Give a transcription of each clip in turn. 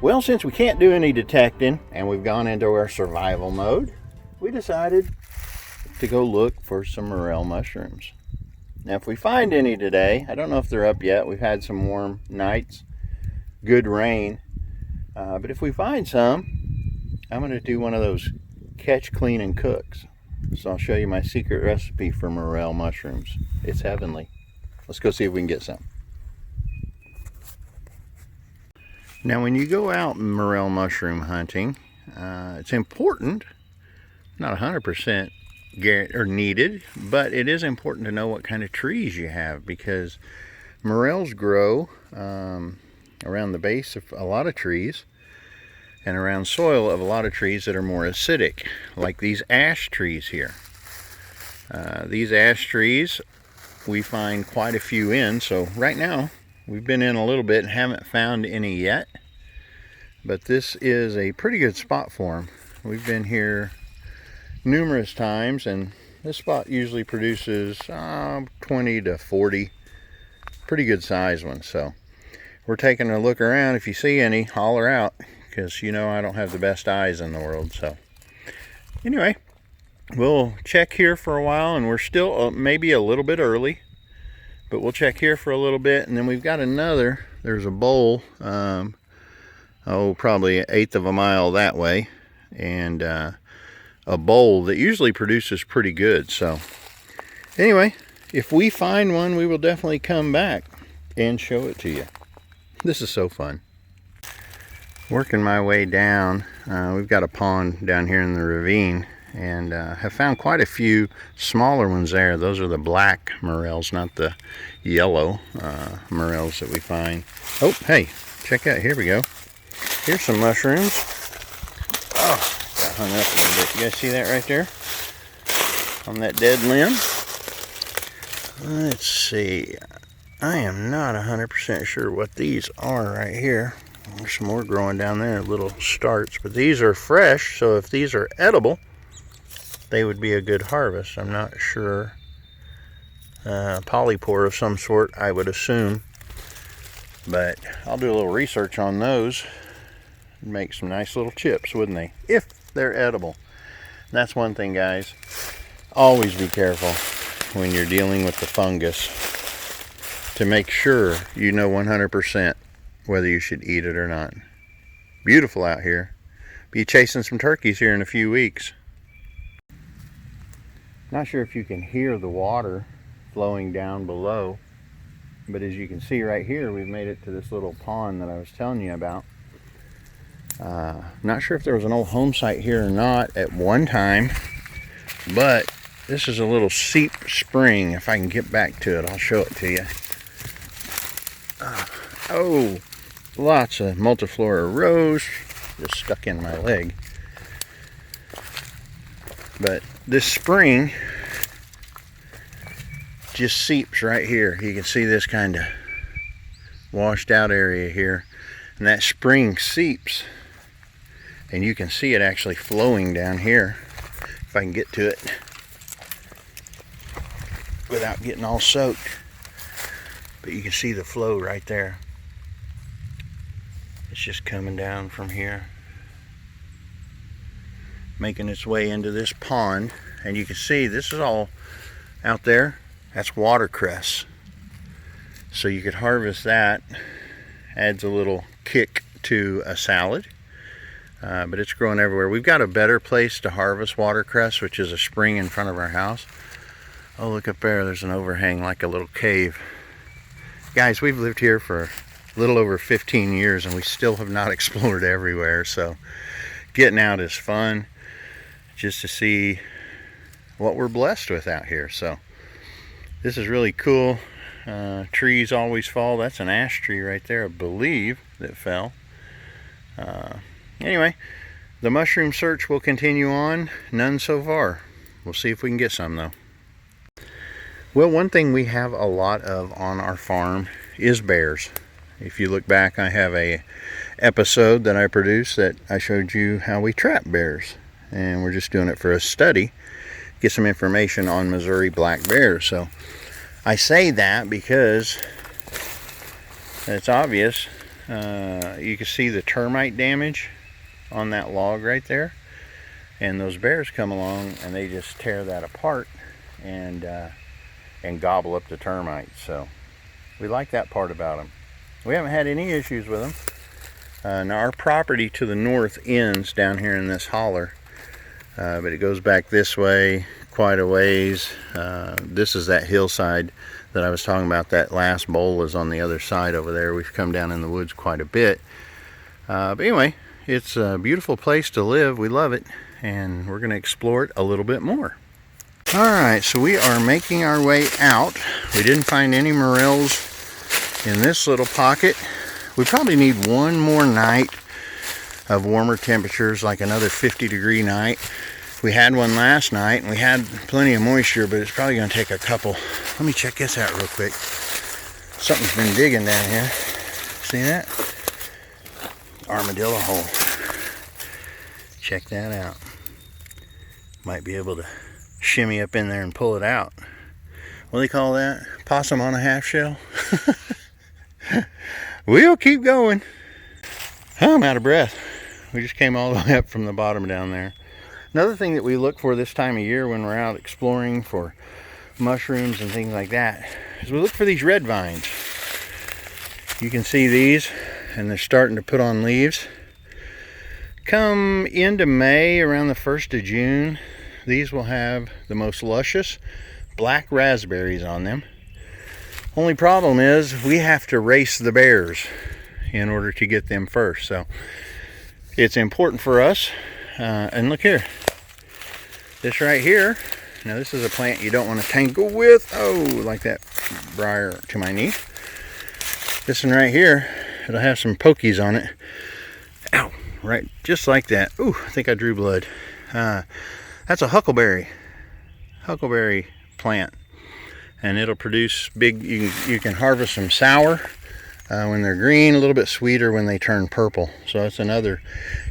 Well, since we can't do any detecting and we've gone into our survival mode, we decided to go look for some morel mushrooms. Now, if we find any today, I don't know if they're up yet. We've had some warm nights, good rain. But if we find some, I'm going to do one of those catch, clean, and cooks. So I'll show you my secret recipe for morel mushrooms. It's heavenly. Let's go see if we can get some. Now, when you go out morel mushroom hunting, it's important, not 100% or needed, but it is important to know what kind of trees you have, because morels grow around the base of a lot of trees and around soil of a lot of trees that are more acidic, like these ash trees here. These ash trees, we find quite a few in, so right now we've been in a little bit and haven't found any yet, but this is a pretty good spot for them. We've been here numerous times, and this spot usually produces 20 to 40 pretty good sized ones. So we're taking a look around. If you see any, holler out, because you know I don't have the best eyes in the world. So anyway, we'll check here for a while, and we're still maybe a little bit early, but we'll check here for a little bit, and then we've got another, there's a bowl, probably 1/8 of a mile that way, and a bowl that usually produces pretty good. So anyway, if we find one, we will definitely come back and show it to you. This is so fun. Working my way down, we've got a pond down here in the ravine, and have found quite a few smaller ones there. Those are the black morels, not the yellow morels that we find. Oh, hey, check out, here we go. Here's some mushrooms. Oh, got hung up a little bit. You guys see that right there? On that dead limb? Let's see. I am not 100% sure what these are right here. There's some more growing down there, little starts. But these are fresh, so if these are edible, they would be a good harvest. I'm not sure. Polypore of some sort, I would assume. But I'll do a little research on those. Make some nice little chips, wouldn't they? If they're edible. And that's one thing, guys. Always be careful when you're dealing with the fungus to make sure you know 100% whether you should eat it or not. Beautiful out here. Be chasing some turkeys here in a few weeks. Not sure if you can hear the water flowing down below, but as you can see right here, we've made it to this little pond that I was telling you about. Not sure if there was an old home site here or not at one time, but this is a little seep spring. If I can get back to it, I'll show it to you. Oh, lots of multiflora rose just stuck in my leg. But this spring just seeps right here. You can see this kind of washed out area here, and that spring seeps, and you can see it actually flowing down here if I can get to it without getting all soaked. But you can see the flow right there. It's just coming down from here, making its way into this pond, and you can see this is all out there. That's watercress. So you could harvest that. Adds a little kick to a salad. But it's growing everywhere. We've got a better place to harvest watercress, which is a spring in front of our house. Oh, look up there. There's an overhang like a little cave. Guys, we've lived here for a little over 15 years, and we still have not explored everywhere. So getting out is fun, just to see what we're blessed with out here. So this is really cool. Trees always fall. That's an ash tree right there, I believe, that fell. Anyway, the mushroom search will continue on. None so far. We'll see if we can get some, though. Well, one thing we have a lot of on our farm is bears. If you look back, I have a episode that I produced that I showed you how we trap bears, and we're just doing it for a study, get some information on Missouri black bears. So I say that because it's obvious You can see the termite damage on that log right there. And those bears come along and they just tear that apart and gobble up the termites. So we like that part about them. We haven't had any issues with them. Now our property to the north ends down here in this holler, but it goes back this way quite a ways. This is that hillside that I was talking about. That last bowl is on the other side over there. We've come down in the woods quite a bit. But anyway, it's a beautiful place to live. We love it, and we're going to explore it a little bit more. Alright, so we are making our way out. We didn't find any morels in this little pocket. We probably need one more night of warmer temperatures, like another 50-degree night. We had one last night and we had plenty of moisture, but it's probably going to take a couple. Let me check this out real quick. Something's been digging down here. See that? Armadillo hole. Check that out. Might be able to shimmy up in there and pull it out. What do they call that? Possum on a half shell? We'll keep going. I'm out of breath. We just came all the way up from the bottom down there. Another thing that we look for this time of year when we're out exploring for mushrooms and things like that is we look for these red vines. You can see these, and they're starting to put on leaves. Come into May, around the 1st of June, these will have the most luscious black raspberries on them. Only problem is we have to race the bears in order to get them first. So it's important for us. And look here, this right here. Now this is a plant you don't want to tangle with. Oh, like that briar to my knee. This one right here, it'll have some pokies on it. Ow, right, just like that. Ooh, I think I drew blood. That's a huckleberry plant. And it'll produce big, you can harvest them sour when they're green, a little bit sweeter when they turn purple. So it's another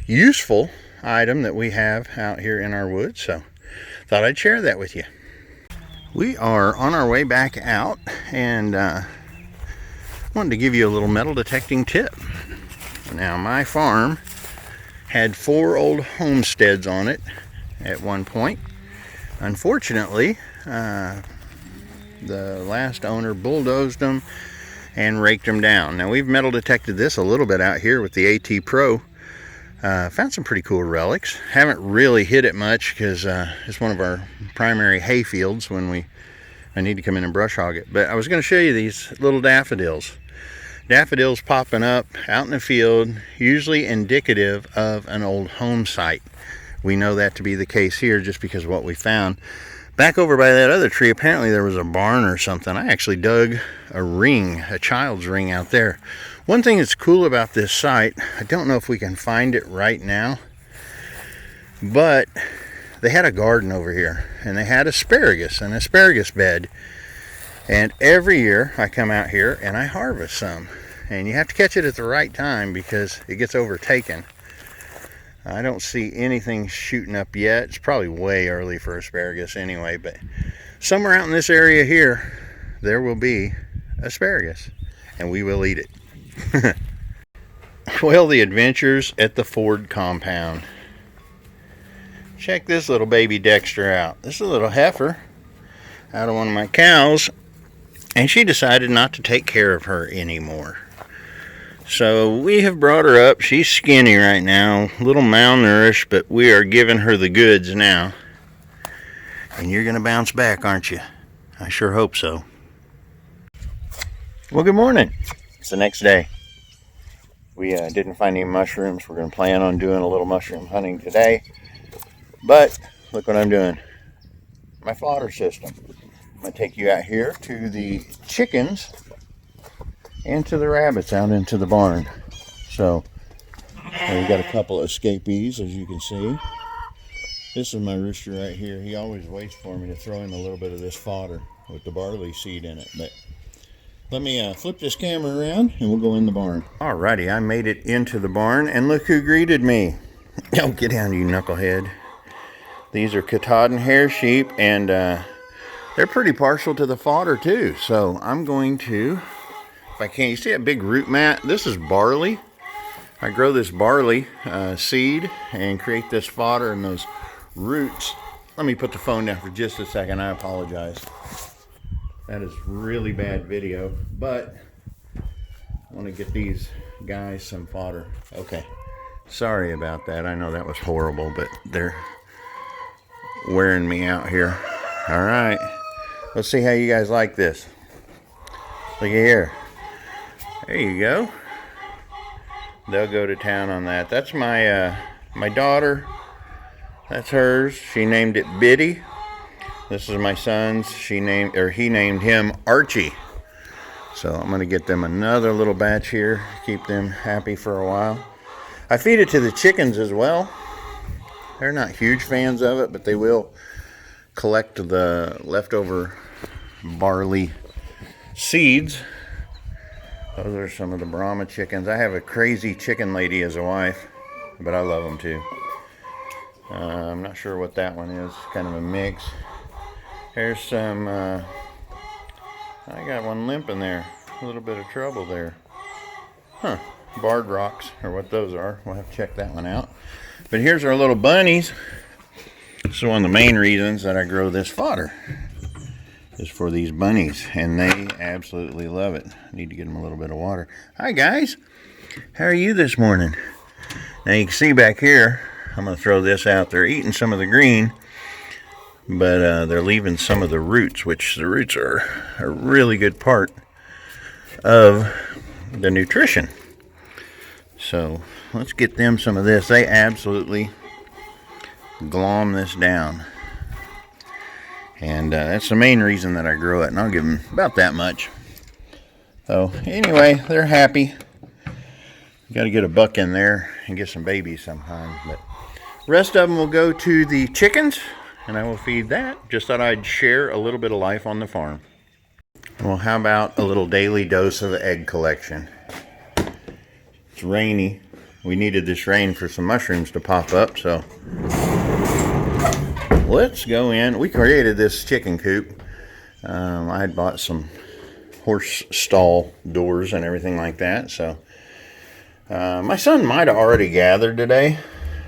useful item that we have out here in our woods. So thought I'd share that with you. We are on our way back out, and wanted to give you a little metal detecting tip. Now my farm had 4 old homesteads on it at one point. Unfortunately, the last owner bulldozed them and raked them down. Now we've metal detected this a little bit out here with the AT Pro. Found some pretty cool relics. Haven't really hit it much because it's one of our primary hay fields when I need to come in and brush hog it. But I was going to show you these little daffodils. Daffodils popping up out in the field, usually indicative of an old home site. We know that to be the case here just because of what we found. Back over by that other tree, apparently there was a barn or something. I actually dug a ring, a child's ring out there. One thing that's cool about this site, I don't know if we can find it right now, but they had a garden over here, and they had asparagus, an asparagus bed. And every year I come out here and I harvest some. And you have to catch it at the right time because it gets overtaken. I don't see anything shooting up yet. It's probably way early for asparagus anyway, but somewhere out in this area here, there will be asparagus, and we will eat it. Well, the adventures at the Ford compound. Check this little baby Dexter out. This is a little heifer out of one of my cows, and she decided not to take care of her anymore. So we have brought her up. She's skinny right now, a little malnourished, but we are giving her the goods now. And you're going to bounce back, aren't you? I sure hope so. Well, good morning. It's the next day. We didn't find any mushrooms. We're going to plan on doing a little mushroom hunting today. But look what I'm doing. My fodder system. I'm going to take you out here to the chickens and to the rabbits out into the barn. So we've got a couple of escapees, as you can see. This is my rooster right here. He always waits for me to throw in a little bit of this fodder with the barley seed in it. But let me flip this camera around and we'll go in the barn. Alrighty, I made it into the barn, and look who greeted me. Oh, get down, you knucklehead. These are Katahdin hair sheep, and they're pretty partial to the fodder too. So I'm going to I can. You see that big root mat? This is barley. I grow this barley seed and create this fodder and those roots. Let me put the phone down for just a second. I apologize. That is really bad video, but I want to get these guys some fodder. Okay. Sorry about that. I know that was horrible, but they're wearing me out here. All right. Let's see how you guys like this. Look at here. There you go. They'll go to town on that. That's my my daughter. That's hers. She named it Biddy. This is my son's. He named him Archie. So I'm gonna get them another little batch here. Keep them happy for a while. I feed it to the chickens as well. They're not huge fans of it, but they will collect the leftover barley seeds. Those are some of the Brahma chickens. I have a crazy chicken lady as a wife, but I love them too. I'm not sure what that one is. Kind of a mix. Here's some, I got one limp in there. A little bit of trouble there. Huh. Barred rocks, or what those are. We'll have to check that one out. But here's our little bunnies. This is one of the main reasons that I grow this fodder, is for these bunnies, and they absolutely love it. I need to get them a little bit of water. Hi guys, how are you this morning? Now you can see back here, I'm going to throw this out. They're eating some of the green, but they're leaving some of the roots, which the roots are a really good part of the nutrition. So let's get them some of this. They absolutely glom this down. And that's the main reason that I grow it. And I'll give them about that much. So anyway, they're happy. Got to get a buck in there and get some babies sometime. But the rest of them will go to the chickens, and I will feed that. Just thought I'd share a little bit of life on the farm. Well, how about a little daily dose of egg collection? It's rainy. We needed this rain for some mushrooms to pop up, so let's go in. We created this chicken coop. I had bought some horse stall doors and everything like that, so my son might have already gathered today.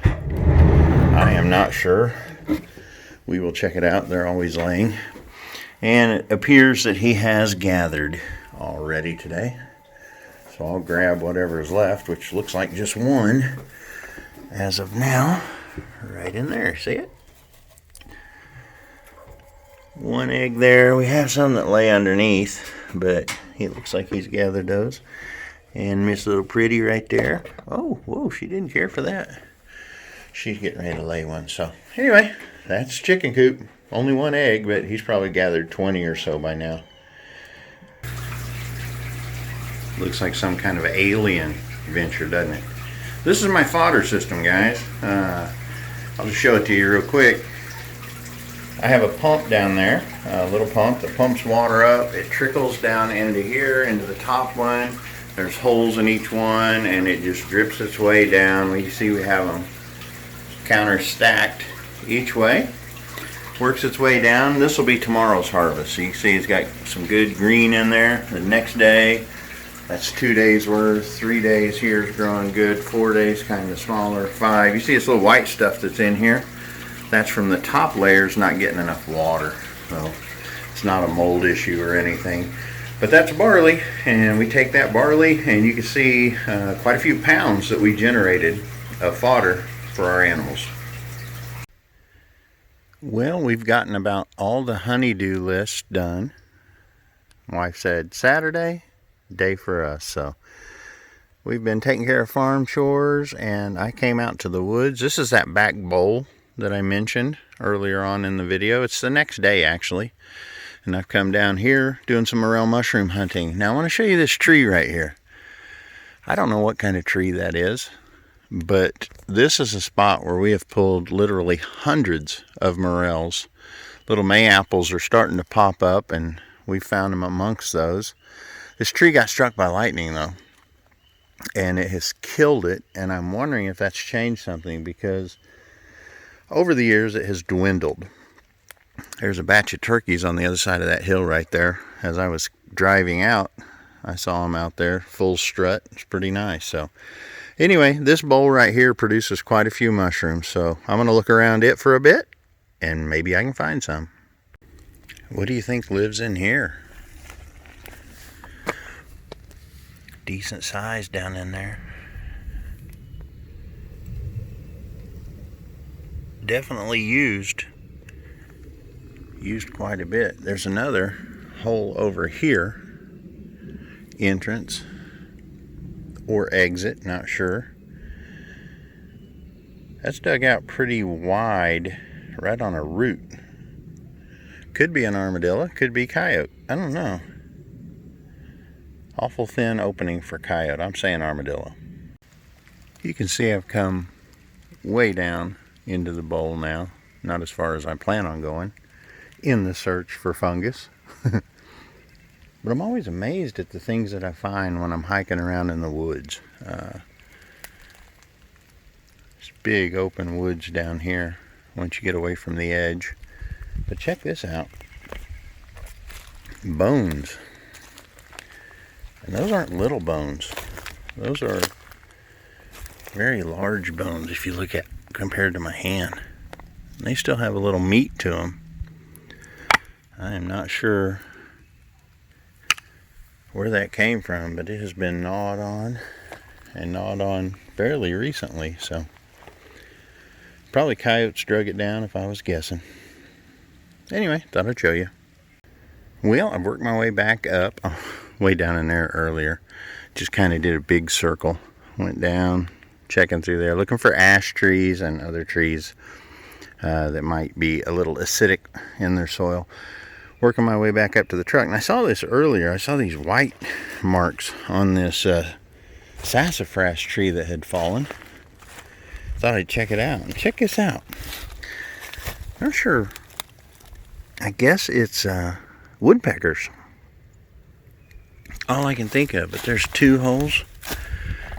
I am not sure. We will check it out. They're always laying. And it appears that he has gathered already today. So I'll grab whatever is left, which looks like just one as of now. Right in there. See it? One egg there. We have some that lay underneath, but he looks like he's gathered those. And Miss Little Pretty right there. Oh, whoa, she didn't care for that. She's getting ready to lay one. So anyway, that's chicken coop. Only one egg, but he's probably gathered 20 or so by now. Looks like some kind of alien venture, doesn't it? This is my fodder system, guys. I'll just show it to you real quick. I have a pump down there, a little pump that pumps water up. It trickles down into here, into the top one. There's holes in each one, and it just drips its way down. We see we have them counter stacked each way. Works its way down. This will be tomorrow's harvest. So you can see it's got some good green in there. The next day, that's 2 days worth. 3 days here is growing good. 4 days kind of smaller. 5. You see this little white stuff that's in here? That's from the top layers not getting enough water. So it's not a mold issue or anything. But that's barley, and we take that barley, and you can see quite a few pounds that we generated of fodder for our animals. Well, we've gotten about all the honeydew lists done. My wife said Saturday, day for us. So we've been taking care of farm chores, and I came out to the woods. This is that back bowl that I mentioned earlier on in the video. It's the next day, actually. And I've come down here doing some morel mushroom hunting. Now I want to show you this tree right here. I don't know what kind of tree that is, but this is a spot where we have pulled literally hundreds of morels. Little May apples are starting to pop up, and we found them amongst those. This tree got struck by lightning though, and it has killed it, and I'm wondering if that's changed something, because over the years it has dwindled. There's a batch of turkeys on the other side of that hill right there. As I was driving out I saw them out there, full strut. It's pretty nice. So anyway, this bowl right here produces quite a few mushrooms. So I'm going to look around it for a bit, and maybe I can find some. What do you think lives in here? Decent size down in there. Definitely used quite a bit. There's another hole over here, entrance or exit, not sure. That's dug out pretty wide, right on a root. Could be an armadillo, could be coyote, I don't know. Awful thin opening for coyote. I'm saying armadillo. You can see I've come way down into the bowl now. Not as far as I plan on going in the search for fungus. But I'm always amazed at the things that I find when I'm hiking around in the woods. There's big open woods down here once you get away from the edge. But check this out. Bones. And those aren't little bones. Those are very large bones if you look at compared to my hand. And they still have a little meat to them. I am not sure where that came from, but it has been gnawed on and gnawed on fairly recently. So probably coyotes drug it down if I was guessing. Anyway, thought I'd show you. Well, I've worked my way back up. Way down in there earlier. Just kind of did a big circle. Went down, checking through there, looking for ash trees and other trees that might be a little acidic in their soil. Working my way back up to the truck. And I saw this earlier. I saw these white marks on this sassafras tree that had fallen. Thought I'd check it out. And check this out. Not sure. I guess it's woodpeckers. All I can think of, but there's 2 holes,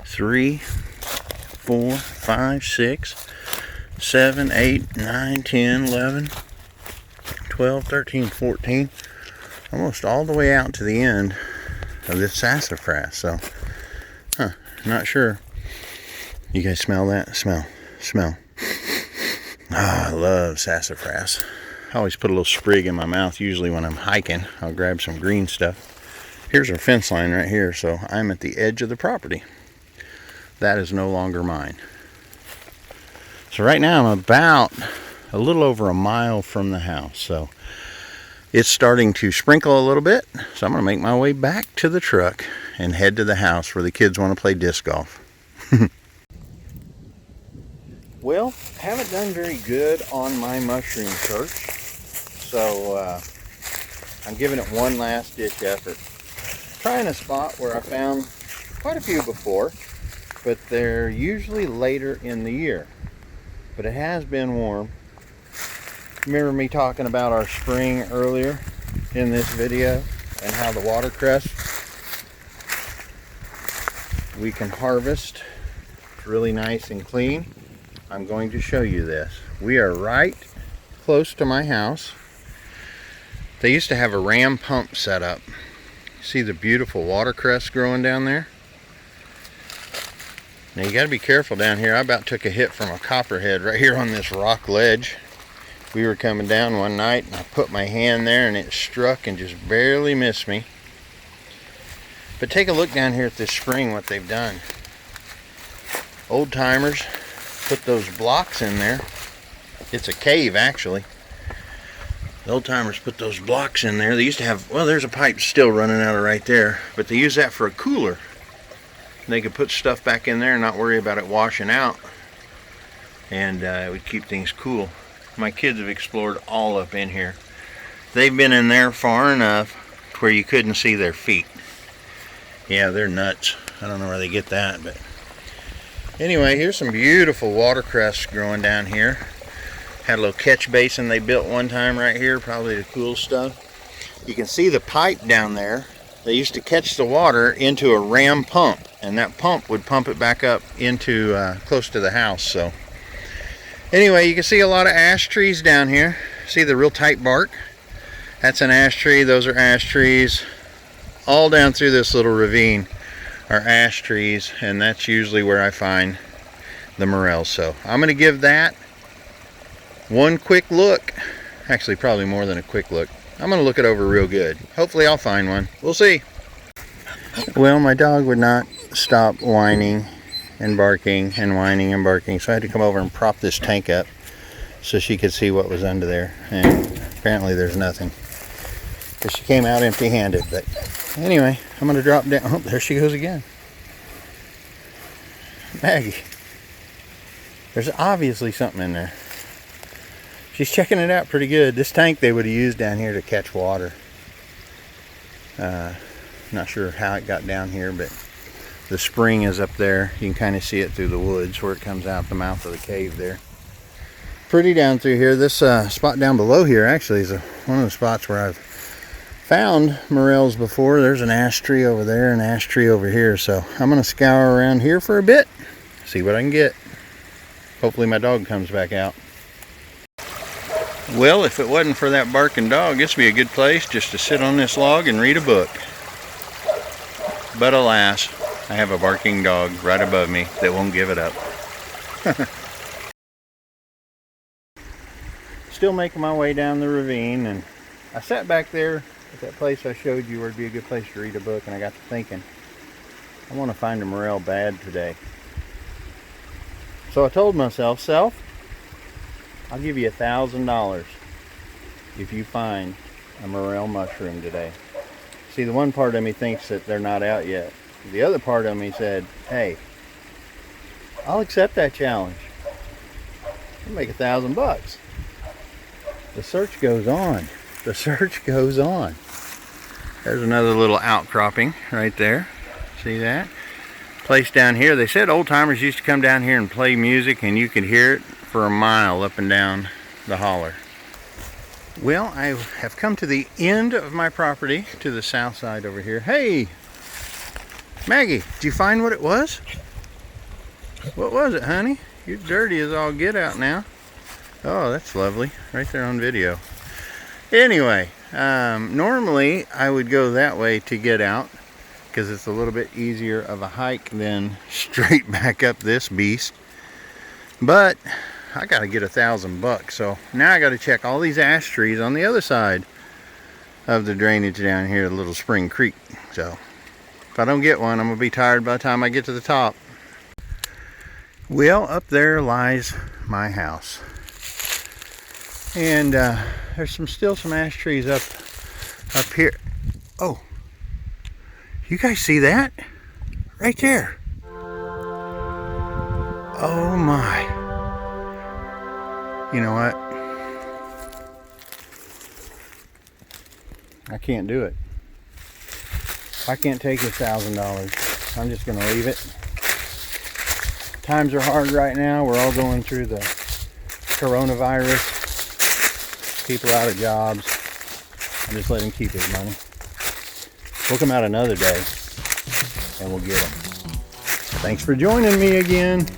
3, 4, 5, 6, 7, 8, 9, 10, 11, 12, 13, 14, almost all the way out to the end of this sassafras. So, not sure. You guys smell that? Smell. Ah, I love sassafras. I always put a little sprig in my mouth, usually when I'm hiking. I'll grab some green stuff. Here's our fence line right here, so I'm at the edge of the property. That is no longer mine. So right now I'm about a little over a mile from the house. So it's starting to sprinkle a little bit. So I'm going to make my way back to the truck and head to the house where the kids want to play disc golf. Well, haven't done very good on my mushroom search. So I'm giving it one last ditch effort. Trying a spot where I found quite a few before, but they're usually later in the year. But it has been warm. Remember me talking about our spring earlier in this video and how the watercress we can harvest. It's really nice and clean. I'm going to show you this. We are right close to my house. They used to have a ram pump set up. See the beautiful watercress growing down there? Now you got to be careful down here. I about took a hit from a copperhead right here on this rock ledge. We were coming down one night and I put my hand there and it struck and just barely missed me. But take a look down here at this spring, what they've done. Old timers put those blocks in there. It's a cave actually. The old timers put those blocks in there. They used to have, well, there's a pipe still running out of right there, but they use that for a cooler. They could put stuff back in there and not worry about it washing out, and it would keep things cool. My kids have explored all up in here. They've been in there far enough to where you couldn't see their feet. Yeah, they're nuts. I don't know where they get that, but anyway, here's some beautiful watercress growing down here. Had a little catch basin they built one time right here, probably to cool stuff. You can see the pipe down there. They used to catch the water into a ram pump, and that pump would pump it back up into close to the house. So anyway, you can see a lot of ash trees down here. See the real tight bark? That's an ash tree. Those are ash trees. all down through this little ravine are ash trees, and that's usually where I find the morels. So I'm going to give that one quick look. Actually, probably more than a quick look. I'm going to look it over real good. Hopefully I'll find one. We'll see. Well, my dog would not stop whining and barking and whining and barking, so I had to come over and prop this tank up so she could see what was under there. And apparently there's nothing, because she came out empty-handed. But anyway, I'm going to drop down. Oh, there she goes again. Maggie, there's obviously something in there. She's checking it out pretty good. This tank they would have used down here to catch water. Not sure how it got down here, but the spring is up there. You can kind of see it through the woods where it comes out the mouth of the cave there. Pretty down through here. This spot down below here actually is one of the spots where I've found morels before. There's an ash tree over there, an ash tree over here. So I'm going to scour around here for a bit, see what I can get. Hopefully my dog comes back out. Well, if it wasn't for that barking dog, this would be a good place just to sit on this log and read a book. But alas, I have a barking dog right above me that won't give it up. Still making my way down the ravine, and I sat back there at that place I showed you where it'd be a good place to read a book, and I got to thinking, I want to find a morel bad today. So I told myself, self, I'll give you $1,000 if you find a morel mushroom today. See, the one part of me thinks that they're not out yet. The other part of me said, hey, I'll accept that challenge. I'll make $1,000. The search goes on. The search goes on. There's another little outcropping right there. See that? Place down here. They said old timers used to come down here and play music, and you could hear it for a mile up and down the holler. Well, I have come to the end of my property, to the south side over here. Hey, Maggie, did you find what it was? What was it, honey? You're dirty as all get out now. Oh, that's lovely. Right there on video. Anyway, normally I would go that way to get out, because it's a little bit easier of a hike than straight back up this beast. But I gotta get $1,000, so now I gotta check all these ash trees on the other side of the drainage down here, the little spring creek. So if I don't get one, I'm gonna be tired by the time I get to the top. Well, up there lies my house, and there's still some ash trees up here. Oh, you guys see that? Right there. Oh my. You know what? I can't do it. I can't take $1,000. I'm just going to leave it. Times are hard right now. We're all going through the coronavirus. People out of jobs. I'm just letting him keep his money. We'll come out another day and we'll get him. Thanks for joining me again.